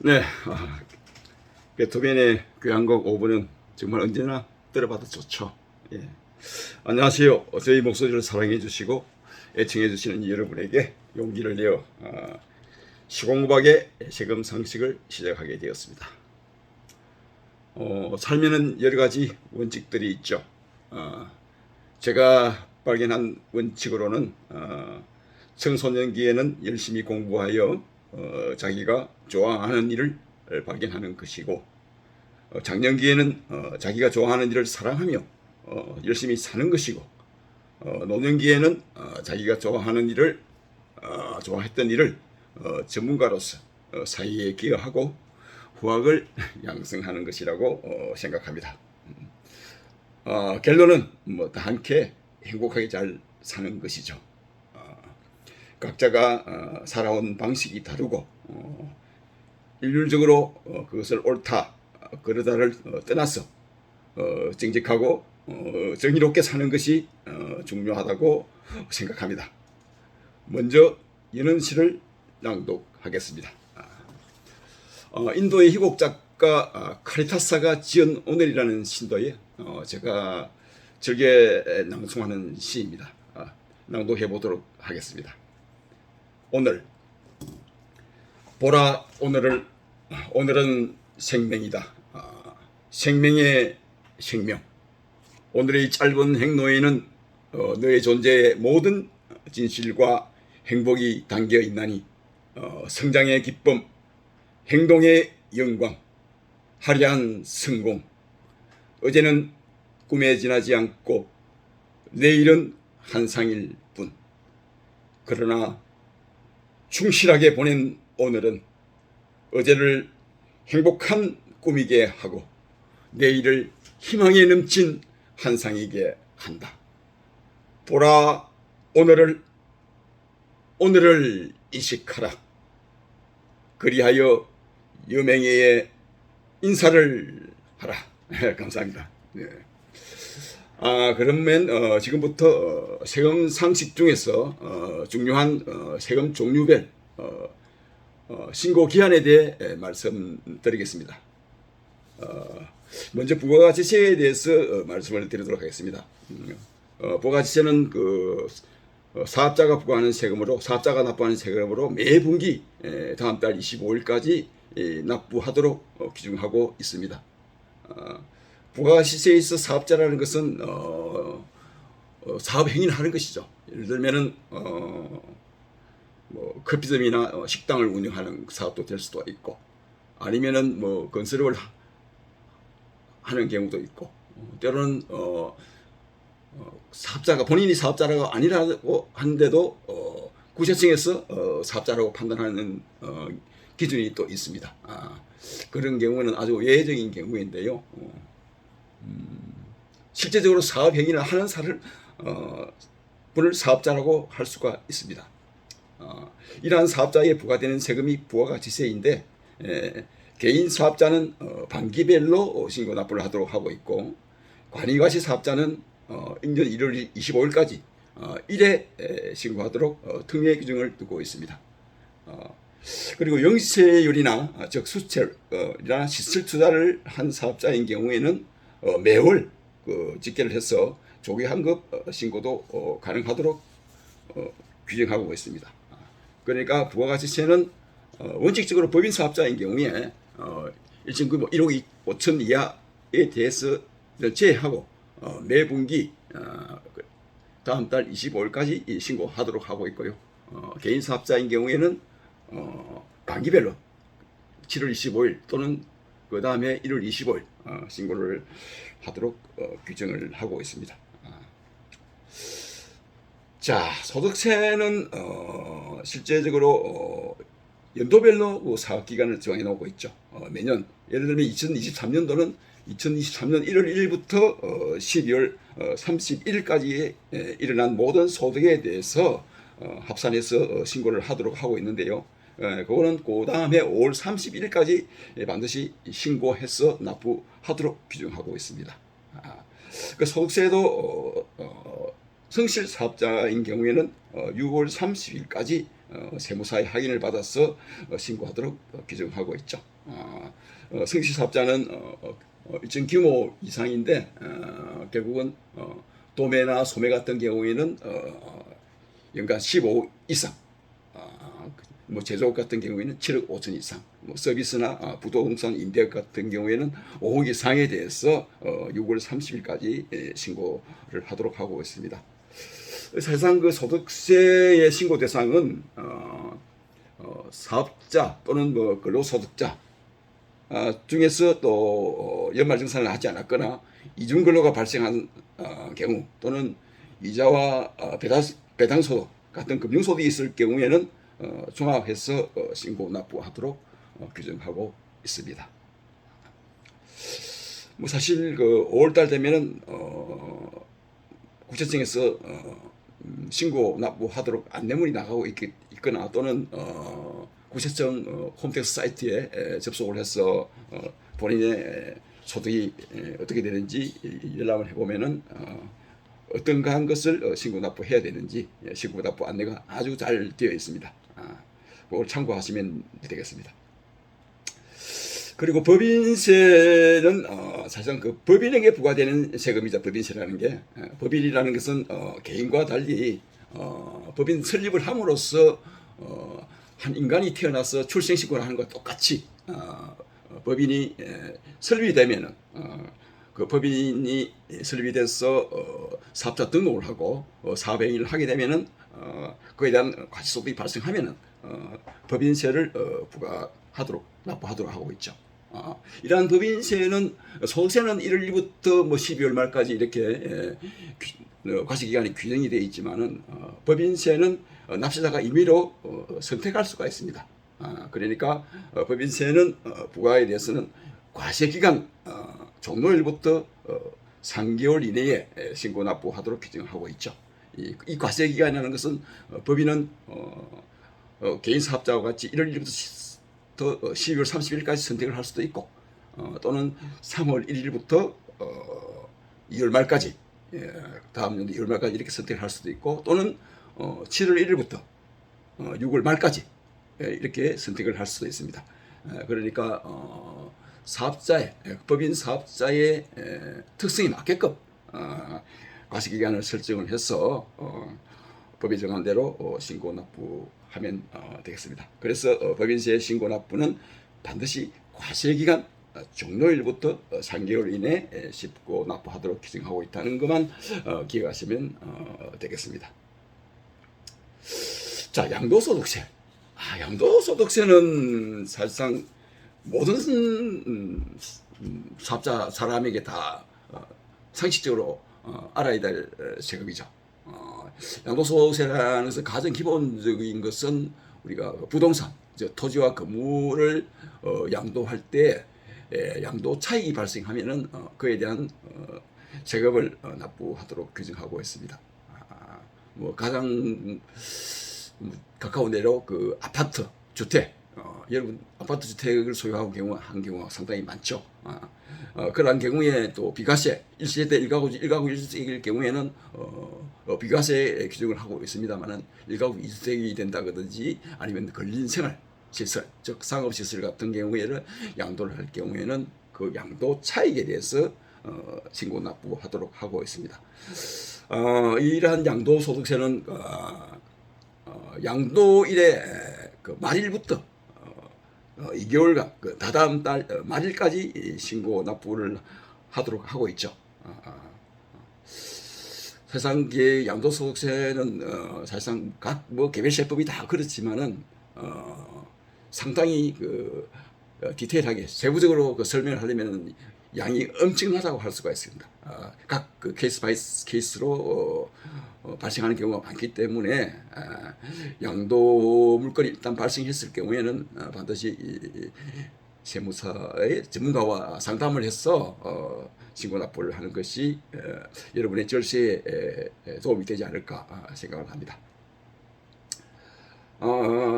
네, 베토벤의 교향곡 5번은 정말 언제나 들어봐도 좋죠. 예. 안녕하세요. 저희 목소리를 사랑해 주시고 애청해 주시는 여러분에게 용기를 내어 시공부박의 세금 상식을 시작하게 되었습니다. 살면은 여러 가지 원칙들이 있죠. 제가 발견한 원칙으로는 청소년기에는 열심히 공부하여 자기가 좋아하는 일을 발견하는 것이고, 장년기에는 자기가 좋아하는 일을 사랑하며 열심히 사는 것이고, 노년기에는 자기가 좋아하는 일을 좋아했던 일을 전문가로서 사회에 기여하고 후학을 양성하는 것이라고 생각합니다. 결론은 다 함께 행복하게 잘 사는 것이죠. 각자가 살아온 방식이 다르고 일률적으로 그것을 옳다 그르다를 떠나서 정직하고 정의롭게 사는 것이 중요하다고 생각합니다. 먼저 연언시를 낭독하겠습니다. 인도의 희곡 작가 카리타사가 지은 오늘이라는 신도에 제가 즐겨 낭송하는 시입니다. 낭독해 보도록 하겠습니다. 오늘 보라 오늘은 생명이다. 생명의 생명. 오늘의 짧은 행로에는 너의 존재의 모든 진실과 행복이 담겨 있나니 성장의 기쁨, 행동의 영광, 화려한 성공. 어제는 꿈에 지나지 않고 내일은 한상일 뿐. 그러나 충실하게 보낸 오늘은 어제를 행복한 꿈이게 하고 내일을 희망에 넘친 한상이게 한다. 보라 오늘을 인식하라. 그리하여 여맹에게 인사를 하라. 감사합니다. 네. 그러면 지금부터 세금 상식 중에서 중요한 세금 종류별 신고 기한에 대해 말씀드리겠습니다. 먼저 부가가치세에 대해서 말씀을 드리도록 하겠습니다. 부가가치세는 사업자가 부과하는 세금으로, 사업자가 납부하는 세금으로 매 분기 다음 달 25일까지 납부하도록 규정하고 있습니다. 부가가치세에 있어 사업자라는 것은 사업 행위를 하는 것이죠. 예를 들면은 뭐 커피점이나 식당을 운영하는 사업도 될 수도 있고, 아니면은 뭐 건설업을 하는 경우도 있고, 때로는 사업자가 본인이 사업자라고 아니라고 하는데도 구체청에서 사업자라고 판단하는 기준이 또 있습니다. 그런 경우는 아주 예외적인 경우인데요. 실제적으로 사업 행위를 하는 분을 사업자라고 할 수가 있습니다. 이러한 사업자에 부과되는 세금이 부가가치세인데, 개인 사업자는 반기별로 신고 납부를 하도록 하고 있고, 관이과시 사업자는 인년 1월 25일까지 1회 신고하도록 특례 규정을 두고 있습니다. 그리고 영세율이나 즉 수철이나 시설 투자를 한 사업자인 경우에는 매월 집계를 해서 조기 환급 신고도 가능하도록 규정하고 있습니다. 그러니까 부가가치세는 원칙적으로 법인 사업자인 경우에 일정 규모 1억 5천 이하에 대해서를 제외하고 매 분기 다음 달 25일까지 신고하도록 하고 있고요. 개인 사업자인 경우에는 반기별로 7월 25일 또는 그 다음에 1월 25일 신고를 하도록 규정을 하고 있습니다. 자, 소득세는 실제적으로 연도별로 사업기간을 정해 놓고 있죠. 매년 예를 들면 2023년도는 2023년 1월 1일부터 12월 31일까지에 일어난 모든 소득에 대해서 합산해서 신고를 하도록 하고 있는데요. 그거는 그 다음에 5월 31일까지 반드시 신고해서 납부하도록 규정하고 있습니다. 그 소득세도 성실 사업자인 경우에는 6월 30일까지 세무사의 확인을 받아서 신고하도록 규정하고 있죠. 성실 사업자는 일정 규모 이상인데 결국은 도매나 소매 같은 경우에는 연간 15억 이상, 뭐 제조업 같은 경우에는 7억 5천 이상, 뭐 서비스나 부동산 임대 같은 경우에는 5억 이상에 대해서 6월 30일까지 신고를 하도록 하고 있습니다. 사실상 그 소득세의 신고 대상은 사업자 또는 뭐 근로소득자 중에서 또 연말정산을 하지 않았거나 이중근로가 발생한 경우 또는 이자와 배당소득 같은 금융소득이 있을 경우에는 종합해서 신고 납부하도록 규정하고 있습니다. 뭐 사실 그 5월달 되면은 구체청에서 신고 납부하도록 안내문이 나가고 있거나 또는 구체청 홈택스 사이트에 접속을 해서 본인의 소득이 어떻게 되는지 열람을 해보면은 어떤가 한 것을 신고 납부해야 되는지 신고 납부 안내가 아주 잘 되어 있습니다. 그걸 참고하시면 되겠습니다. 그리고 법인세는 사실상 그 법인에게 부과되는 세금이자 법인세라는 게 법인이라는 것은 개인과 달리 법인 설립을 함으로써 한 인간이 태어나서 출생신고를 하는 것과 똑같이 법인이 설립이 되면은 그 법인이 설립이 돼서 사업자 등록을 하고 사업행위를 하게 되면은 그에 대한 과세소득이 발생하면은 법인세를 부과하도록 납부하도록 하고 있죠. 이러한 법인세는 소득세는 1월 1일부터 뭐 12월 말까지 이렇게 과세기간이 규정이 되어 있지만은 법인세는 납세자가 임의로 선택할 수가 있습니다. 그러니까 법인세는 부과에 대해서는 과세기간 종료일부터 3개월 이내에 신고 납부하도록 규정하고 있죠. 이 과세기간이라는 것은 법인은 개인 사업자와 같이 1월 1일부터 12월 30일까지 선택을 할 수도 있고 또는 3월 1일부터 2월 말까지 다음 연도 2월 말까지 이렇게 선택을 할 수도 있고 또는 7월 1일부터 6월 말까지 이렇게 선택을 할 수도 있습니다. 그러니까 사업자의 법인 사업자의 특성에 맞게끔 과세기간을 설정을 해서 법이 정한 대로 신고 납부하면 되겠습니다. 그래서 법인세 신고 납부는 반드시 과세기간 종료일부터 3개월 이내 신고 납부하도록 규정하고 있다는 것만 기억하시면 되겠습니다. 자, 양도소득세. 양도소득세는 사실상 모든 사업자 사람에게 다 상식적으로 알아야 될 세금이죠. 양도소득세라는 것은 가장 기본적인 것은 우리가 부동산, 토지와 건물을 양도할 때 양도 차익이 발생하면은 그에 대한 세금을 납부하도록 규정하고 있습니다. 뭐 가장 가까운 데로 그 아파트 주택, 여러분 아파트 주택을 소유하고 한 경우가 상당히 많죠. 그러한 경우에 또 비과세 1세대 1가구 1주택일 경우에는 비과세 규정을 하고 있습니다만은 1가구 2주택이 된다든지 아니면 걸린 생활 시설, 즉 상업 시설 같은 경우에는 양도를 할 경우에는 그 양도 차익에 대해서 신고 납부하도록 하고 있습니다. 이러한 양도소득세는 양도일의 그 말일부터 2개월간 그 다다음 달 말일까지 신고 납부를 하도록 하고 있죠. 사실상 양도소득세는 사실상 각 뭐 개별세법이 다 그렇지만은 상당히 그 디테일하게 세부적으로 그 설명을 하려면 양이 엄청나다고 할 수가 있습니다. 각 그 케이스 바이 케이스로 발생하는 경우가 많기 때문에 양도 물건이 일단 발생했을 경우에는 반드시 세무사의 전문가와 상담을 해서 신고 납부를 하는 것이 여러분의 절세에 도움이 되지 않을까 생각을 합니다.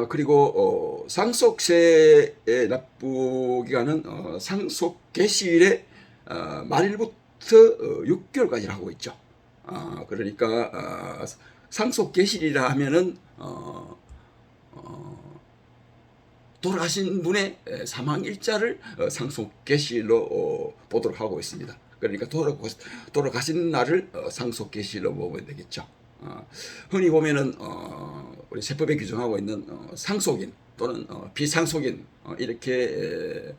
그리고 상속세의 납부 기간은 상속 개시일의 말일부터 6개월까지 하고 있죠. 그러니까 상속 개시일이라 하면은 돌아가신 분의 사망일자를 상속 개시일로 보도록 하고 있습니다. 그러니까 돌아가신 날을 상속 개시일로 보면 되겠죠. 흔히 보면은 우리 세법에 규정하고 있는 상속인 또는 비상속인 이렇게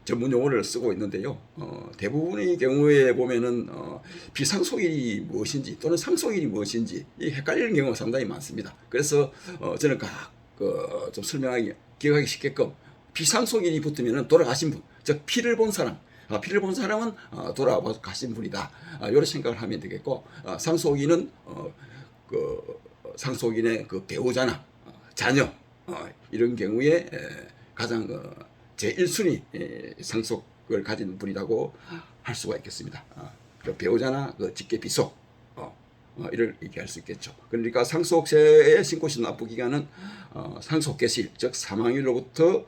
전문 용어를 쓰고 있는데요. 대부분의 경우에 보면은 비상속인이 무엇인지 또는 상속인이 무엇인지 헷갈리는 경우가 상당히 많습니다. 그래서 저는 좀 설명하기 기억하기 쉽게끔 비상속인이 붙으면은 돌아가신 분, 즉 피를 본 사람. 피를 본 사람은 돌아가신 분이다. 이런 생각을 하면 되겠고, 상속인은 상속인의 그 배우자나 자녀 이런 경우에 가장 제1순위 상속을 가진 분이라고 할 수가 있겠습니다. 그 배우자나 그 직계 비속 이를 얘기할 수 있겠죠. 그러니까 상속세의 신고시 납부 기간은 상속 개시일, 즉 사망일로부터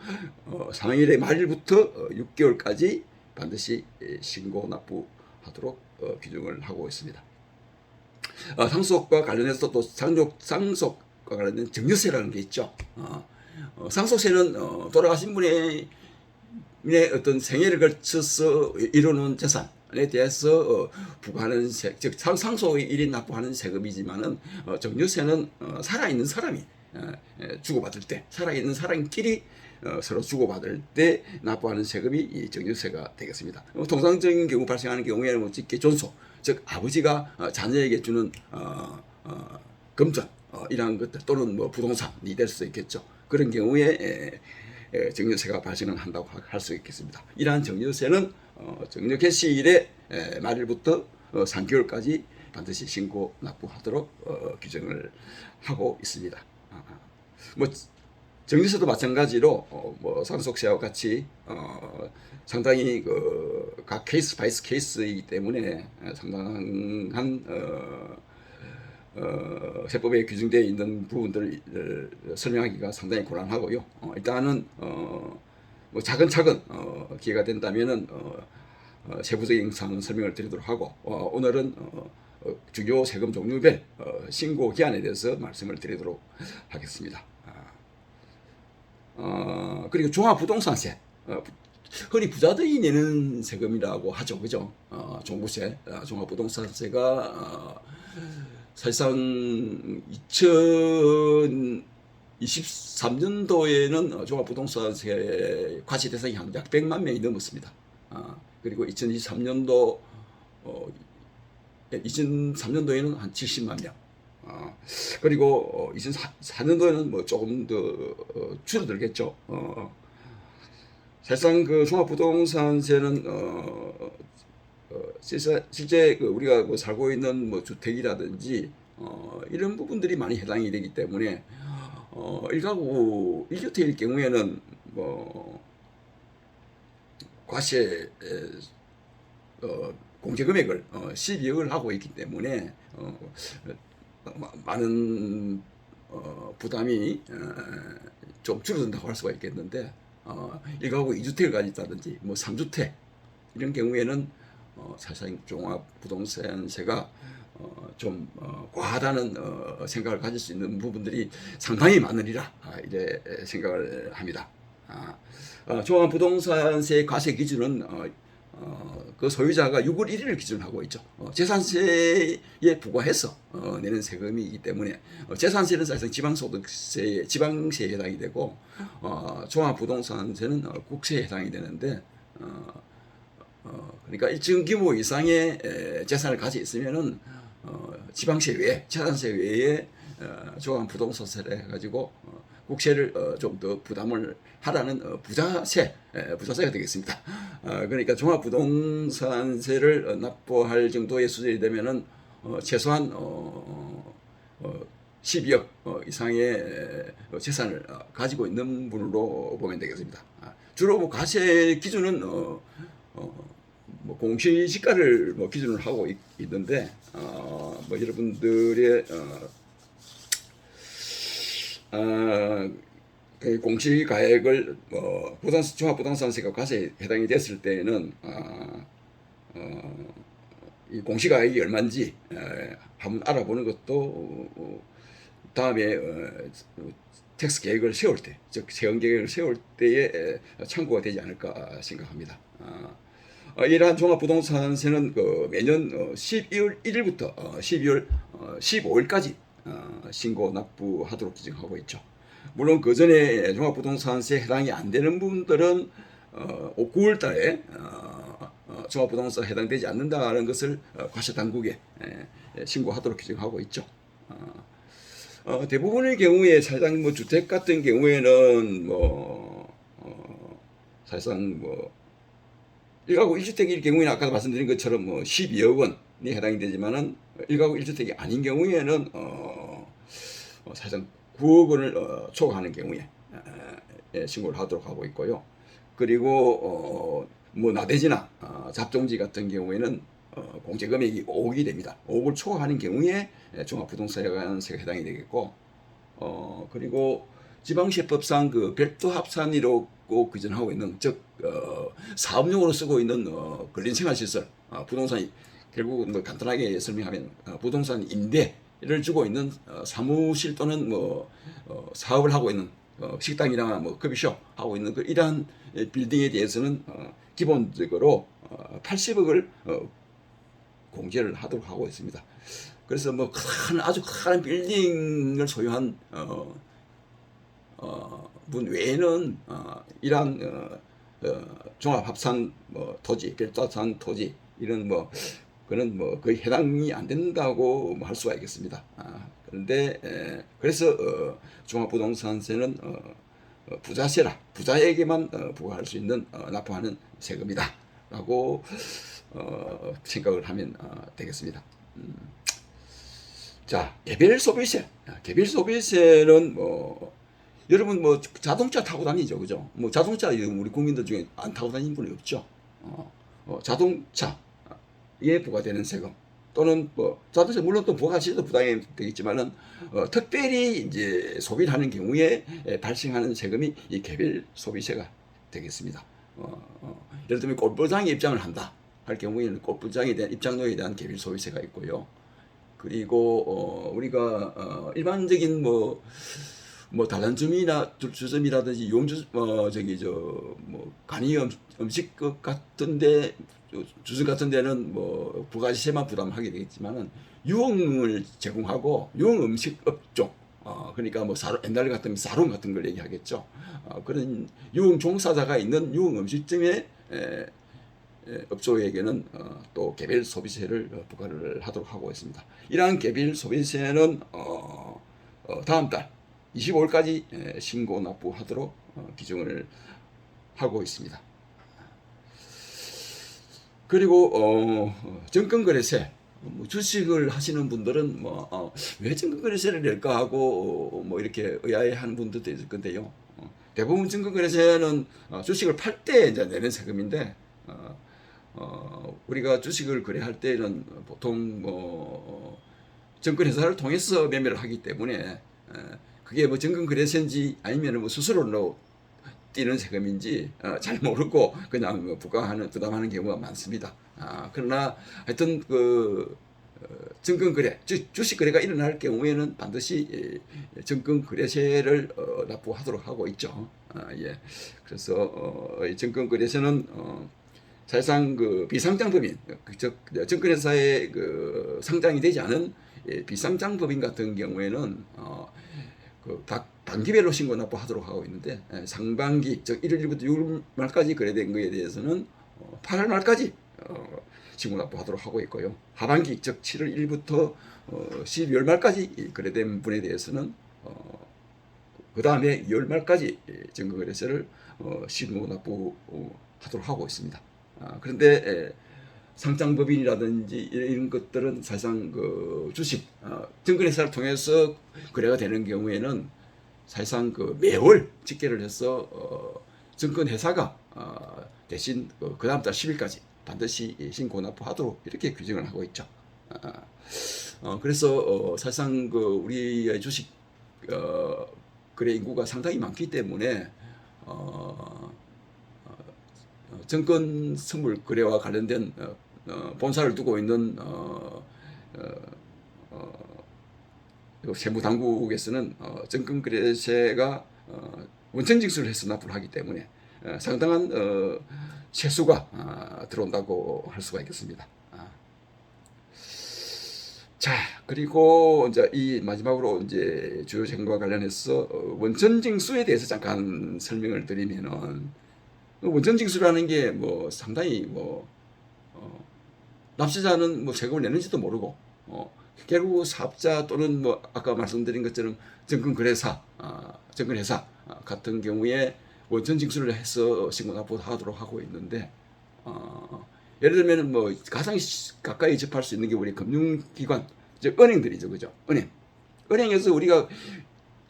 사망일의 말일부터 6개월까지 반드시 신고 납부하도록 규정을 하고 있습니다. 상속과 관련해서 또 상속과 관련된 증여세라는 게 있죠. 상속세는 돌아가신 분의 어떤 생애를 거쳐서 이루는 재산에 대해서 부과하는 즉 상속일이 납부하는 세금이지만은 증여세는 살아있는 사람이 주고받을 때 살아있는 사람끼리 서로 주고받을 때 납부하는 세금이 이 증여세가 되겠습니다. 통상적인 경우 발생하는 경우에는 뭐 직계 존속, 즉 아버지가 자녀에게 주는 금전 이러한 것들 또는 뭐 부동산이 될 수 있겠죠. 그런 경우에 증여세가 발생을 한다고 할 수 있겠습니다. 이러한 증여세는 증여 개시일의 말일부터 3개월까지 반드시 신고 납부하도록 규정을 하고 있습니다. 뭐 증여세도 마찬가지로 뭐 상속세와 같이 상당히 각 케이스 바이스 케이스이기 때문에 상당한 세법에 규정되어 있는 부분들을 설명하기가 상당히 곤란하고요. 일단은 뭐 차근차근 기회가 된다면은 세부적인 사항은 설명을 드리도록 하고 오늘은 주요 세금 종류별 신고 기한에 대해서 말씀을 드리도록 하겠습니다. 그리고 종합부동산세, 흔히 부자들이 내는 세금이라고 하죠, 그죠? 종부세, 종합부동산세가 사실상 2023년도에는 종합부동산세 과세 대상이 약 100만 명이 넘었습니다. 그리고 2023년도에는 한 70만 명. 그리고 2004년도에는 뭐 조금 더 줄어들겠죠. 사실상 그 종합부동산세는 실제 우리가 뭐 살고 있는 뭐 주택이라든지 이런 부분들이 많이 해당이 되기 때문에 1가구 1주택일 경우에는 뭐 과세 공제 금액을 12억을 하고 있기 때문에 많은 부담이 좀 줄어든다고 할 수가 있겠는데 1가구 2주택을 가졌다든지 뭐 3주택 이런 경우에는 사실상 종합부동산세가 좀 과하다는 생각을 가질 수 있는 부분들이 상당히 많으리라 이래 생각을 합니다. 종합부동산세 과세 기준은 그 소유자가 6월 1일을 기준으로 하고 있죠. 재산세에 부과해서 내는 세금이기 때문에 재산세는 사실상 지방세에 해당이 되고 종합부동산세는 국세에 해당이 되는데 그러니까 일정 규모 이상의 재산을 가지고 있으면은 지방세 외에 재산세 외에 종합부동산세를 해가지고 국세를 좀 더 부담을 하라는 부자세가 되겠습니다. 그러니까 종합부동산세를 납부할 정도의 수준이 되면은 최소한 12억 이상의 재산을 가지고 있는 분으로 보면 되겠습니다. 주로 뭐 과세 기준은 뭐 공시지가를 뭐 기준으로 하고 있는데 뭐 여러분들의 그 공시가액을 종합부동산세가 과세에 해당이 됐을 때에는 이 공시가액이 얼마인지 한번 알아보는 것도 다음에 텍스 계획을 세울 때, 즉 세금 계획을 세울 때에 참고가 되지 않을까 생각합니다. 이러한 종합부동산세는 매년 12월 1일부터 12월 15일까지 신고 납부하도록 규정하고 있죠. 물론 그 전에 종합부동산세 해당이 안 되는 분들은 9월 달에 종합부동산 해당되지 않는다는 것을 과세당국에 신고하도록 규정하고 있죠. 대부분의 경우에 사실상 뭐 주택 같은 경우에는 사실상 뭐 1가구 1주택일 경우에는 아까 말씀드린 것처럼 뭐 12억 원이 해당이 되지만은 1가구 1주택이 아닌 경우에는 사실상 9억 원을 초과하는 경우에 신고를 하도록 하고 있고요. 그리고 뭐 나대지나 잡종지 같은 경우에는 공제 금액이 5억이 됩니다. 5억을 초과하는 경우에 종합부동산세가 해당이 되겠고, 그리고 지방세법상 그 별도 합산이라고 규정하고 있는, 즉 사업용으로 쓰고 있는 근린생활시설, 부동산이 결국 뭐 간단하게 설명하면 부동산 임대를 주고 있는 사무실 또는 뭐 사업을 하고 있는 식당이나 뭐 커피숍 하고 있는 이러한 빌딩에 대해서는 기본적으로 80억을 공제를 하도록 하고 있습니다. 그래서 뭐 아주 큰 빌딩을 소유한 분 외에는 이러한 종합합산 토지, 별도합산 토지 이런 그는 거의 해당이 안 된다고 할 수가 있겠습니다. 그런데 그래서 종합부동산세는 부자에게만 부과할 수 있는 납부하는 세금이다라고 생각을 하면 되겠습니다. 자, 개별 소비세. 개별 소비세는 여러분 자동차 타고 다니죠, 그죠? 자동차 우리 국민들 중에 안 타고 다니는 분이 없죠. 자동차에 부과되는 세금 또는 자동차 물론 또 부가세도 부담이 되겠지만은 특별히 이제 소비를 하는 경우에 발생하는 세금이 이 개별 소비세가 되겠습니다. 예를 들면 골프장에 입장을 한다 할 경우에는 골프장에 대한 입장료에 대한 개별 소비세가 있고요. 그리고 우리가 일반적인 다단점이나 주점이라든지 용주 간이 음식 같은데 주점 같은 데는 부가세만 부담하게 되겠지만은 유흥을 제공하고 유흥 음식 업종 그러니까 옛날 같으면 사롱 같은 걸 얘기하겠죠. 그런 유흥 종사자가 있는 유흥 음식점의 업소에게는 또 개별 소비세를 부과를 하도록 하고 있습니다. 이러한 개별 소비세는 다음 달 25일까지 신고 납부하도록 규정을 하고 있습니다. 그리고 정권거래세, 주식을 하시는 분들은 왜 정권거래세를 낼까 하고 이렇게 의아해하는 분들도 있을 건데요. 대부분 정권거래세는 주식을 팔 때 이제 내는 세금인데 우리가 주식을 거래할 때는 보통 증권회사를 통해서 매매를 하기 때문에 그게 정권거래세인지 아니면 스스로로 띄는 세금인지 잘 모르고 그냥 부담하는 경우가 많습니다. 그러나 하여튼 증권거래, 주식거래가 일어날 경우에는 반드시 증권거래세를 납부하도록 하고 있죠. 예. 그래서 증권거래세는 사실상 비상장법인, 즉 증권회사에 상장이 되지 않은 비상장법인 같은 경우에는 단기별로 신고 납부하도록 하고 있는데 상반기, 즉 1월부터 6월 말까지 거래된 것에 대해서는 8월 말까지 신고 납부하도록 하고 있고요. 하반기, 즉 7월 1일부터 12월 말까지 거래된 분에 대해서는 그 다음에 2월 말까지 증권거래세를 신고 납부하도록 하고 있습니다. 그런데 상장법인이라든지 이런 것들은 사실상 주식 증권회사를 통해서 거래가 되는 경우에는 사실상 매월 집계를 해서 증권 회사가 대신 그 다음 달 10일까지 반드시 신고 납부하도록 이렇게 규정을 하고 있죠. 그래서 사실상 그 우리의 주식 거래 인구가 상당히 많기 때문에 증권 선물 거래와 관련된 본사를 두고 있는 세무 당국에서는 증권 거래세가 원천징수를 해서 납부를 하기 때문에 상당한 세수가 들어온다고 할 수가 있겠습니다. 자, 그리고 이제 이 마지막으로 이제 주요 재무과 관련해서 원천징수에 대해서 잠깐 설명을 드리면은, 원천징수라는 게 뭐 상당히 뭐 납세자는 뭐 세금을 내는지도 모르고 결국 사업자 또는 뭐 아까 말씀드린 것처럼 증권거래사, 증권회사 같은 경우에 원천징수를 해서 신고 납부하도록 하고 있는데, 예를 들면 뭐 가장 가까이 접할 수 있는 게 우리 금융기관, 즉 은행들이죠, 그죠? 은행에서 우리가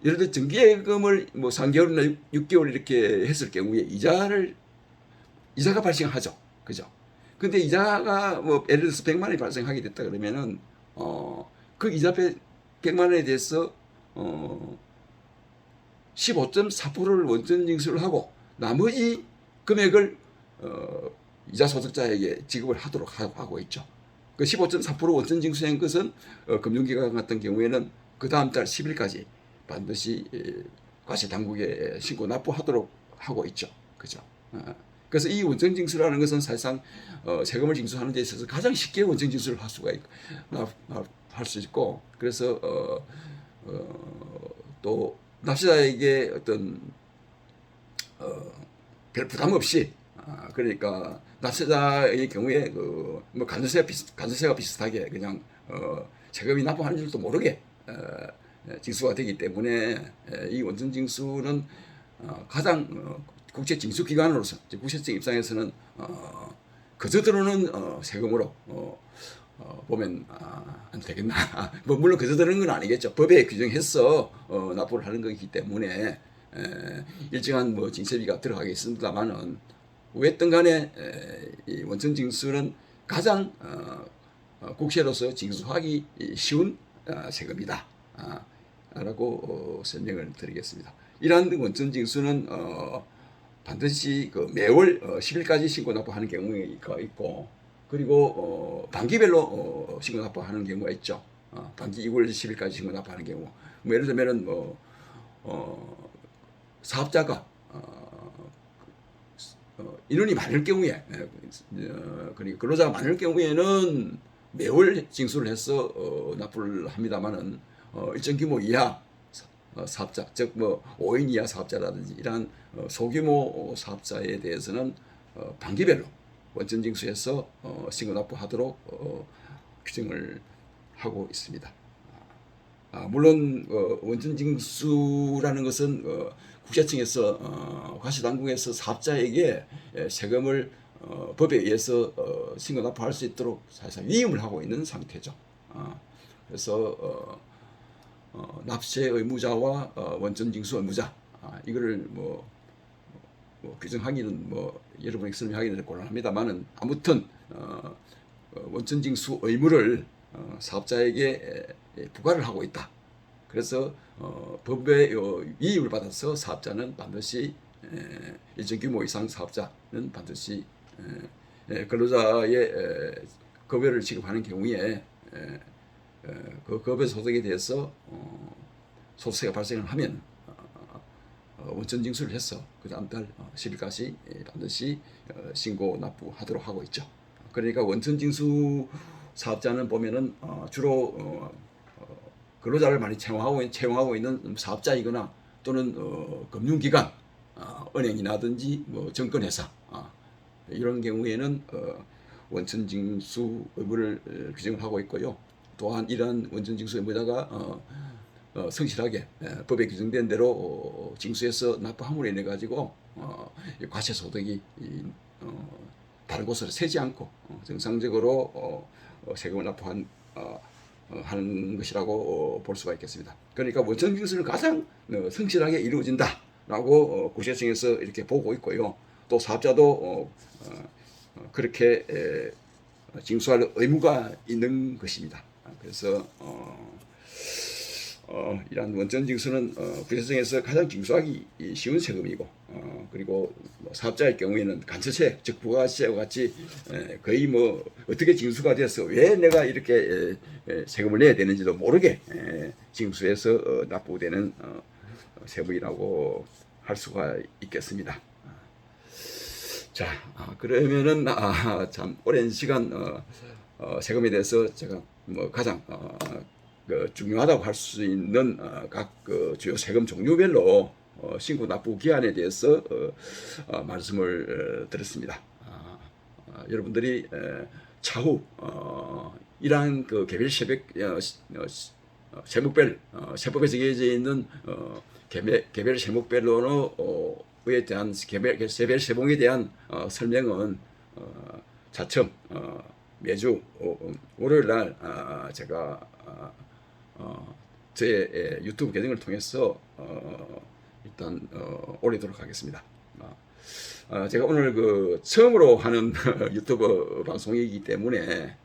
예를 들어 정기예금을 뭐 3개월이나 6개월 이렇게 했을 경우에 이자가 발생하죠, 그죠? 근데 이자가 뭐 예를 들어서 100만 원이 발생하게 됐다 그러면은 그 이자 100만 원에 대해서 15.4%를 원천징수를 하고 나머지 금액을 이자 소득자에게 지급을 하도록 하고 있죠. 그 15.4% 원천징수한 것은 금융기관 같은 경우에는 그 다음 달 10일까지 반드시 과세당국에 신고 납부하도록 하고 있죠. 그죠? 그래서 이 원천징수라는 것은 사실상 세금을 징수하는 데 있어서 가장 쉽게 원천징수를 할 수 있고, 그래서 또 납세자에게 어떤 별 부담 없이, 그러니까 납세자의 경우에 뭐 관세가 비슷하게 그냥 세금이 납부하는 줄도 모르게 징수가 되기 때문에 이 원천징수는 가장 국제징수기관으로서 국세청 입장에서는 거저 들어오는 세금으로 보면 안 되겠나. 뭐 물론 거저 들어오는 건 아니겠죠. 법에 규정해서 납부를 하는 것이기 때문에 일정한 뭐 징세비가 들어가겠습니다만은 어쨌든 간에 이 원천징수는 가장 국세로서 징수하기 쉬운 세금이다 라고 설명을 드리겠습니다. 이러한 원천징수는 반드시 그 매월 10일까지 신고 납부하는 경우가 있고, 그리고 반기별로 신고 납부하는 경우가 있죠. 반기 2월 10일까지 신고 납부하는 경우, 뭐 예를 들면은 뭐 사업자가 인원이 많을 경우에, 그러니까 근로자가 많을 경우에는 매월 징수를 해서 납부를 합니다만은 일정 규모 이하 사업자, 즉 뭐 5인 이하 사업자라든지 이러한 소규모 사업자에 대해서는 반기별로 원천징수해서 신고 납부하도록 규정을 하고 있습니다. 물론 원천징수라는 것은 국세청에서 과세당국에서 사업자에게 세금을 법에 의해서 신고 납부할 수 있도록 사실상 위임을 하고 있는 상태죠. 그래서 납세 의무자와 원천징수 의무자, 이거를 뭐 규정하기는 뭐 여러분이 설명하기는 곤란합니다만은, 아무튼 원천징수 의무를 사업자에게 부과를 하고 있다. 그래서 법의 위임을 받아서 사업자는 반드시 일정 규모 이상 사업자는 반드시 근로자의 급여를 지급하는 경우에 그 급여 소득에 대해서 소득세가 발생을 하면 원천징수를 해서 그 다음 달 10일까지 반드시 신고 납부하도록 하고 있죠. 그러니까 원천징수 사업자는 보면은 주로 근로자를 많이 채용하고 있는 사업자이거나 또는 금융기관, 은행이라든지 뭐 증권회사, 이런 경우에는 원천징수 의무를 규정을 하고 있고요. 또한 이러한 원천징수 의무자가 성실하게 법에 규정된 대로 징수해서 납부함으로 인해 가지고 과세 소득이 다른 곳으로 새지 않고 정상적으로 세금을 하는 것이라고 볼 수가 있겠습니다. 그러니까 원천징수는 가장 성실하게 이루어진다. 구체청에서 이렇게 보고 있고요. 또 사업자도 그렇게 징수할 의무가 있는 것입니다. 그래서 이러한 원전 징수는 구체청에서 가장 징수하기 쉬운 세금이고, 그리고 뭐 사업자의 경우에는 간접세, 즉 부가세와 같이 거의 뭐 어떻게 징수가 돼서 왜 내가 이렇게 세금을 내야 되는지도 모르게 징수해서 납부되는 세금이라고 할 수가 있겠습니다. 자, 그러면은 참 오랜 시간 세금에 대해서 제가 뭐 가장 중요하다고 할 수 있는 각 주요 세금 종류별로 신고 납부 기한에 대해서 말씀을 드렸습니다. 여러분들이 차후 이러한 그 개별 세목별 세법에 정해져 있는 개별 세목별로의 대한 개별 세봉에 대한 설명은 차츰 매주 월요일 날 제가 제 유튜브 계정을 통해서 일단 올리도록 하겠습니다. 제가 오늘 처음으로 하는 유튜브 방송이기 때문에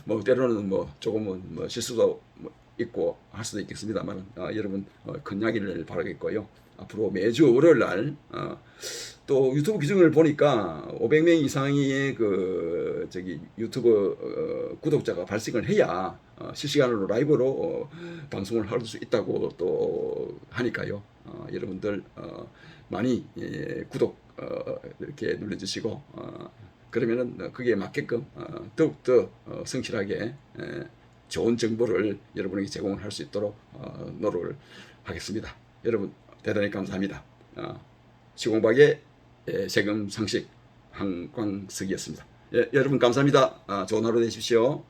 뭐 때로는 뭐 조금은 뭐 실수도 있고 할 수도 있겠습니다만 여러분 큰 양해를 바라겠고요. 앞으로 매주 월요일 날 또 유튜브 기준을 보니까 500명 이상의 유튜브 구독자가 발생을 해야 실시간으로 라이브로 방송을 할 수 있다고 또 하니까요. 여러분들 많이 구독 이렇게 눌러주시고 그러면은 거기에 맞게끔 더욱더 성실하게 좋은 정보를 여러분에게 제공을 할 수 있도록 노력을 하겠습니다. 여러분 대단히 감사합니다. 시공박의 세금 상식 한광석이었습니다. 예, 여러분 감사합니다. 좋은 하루 되십시오.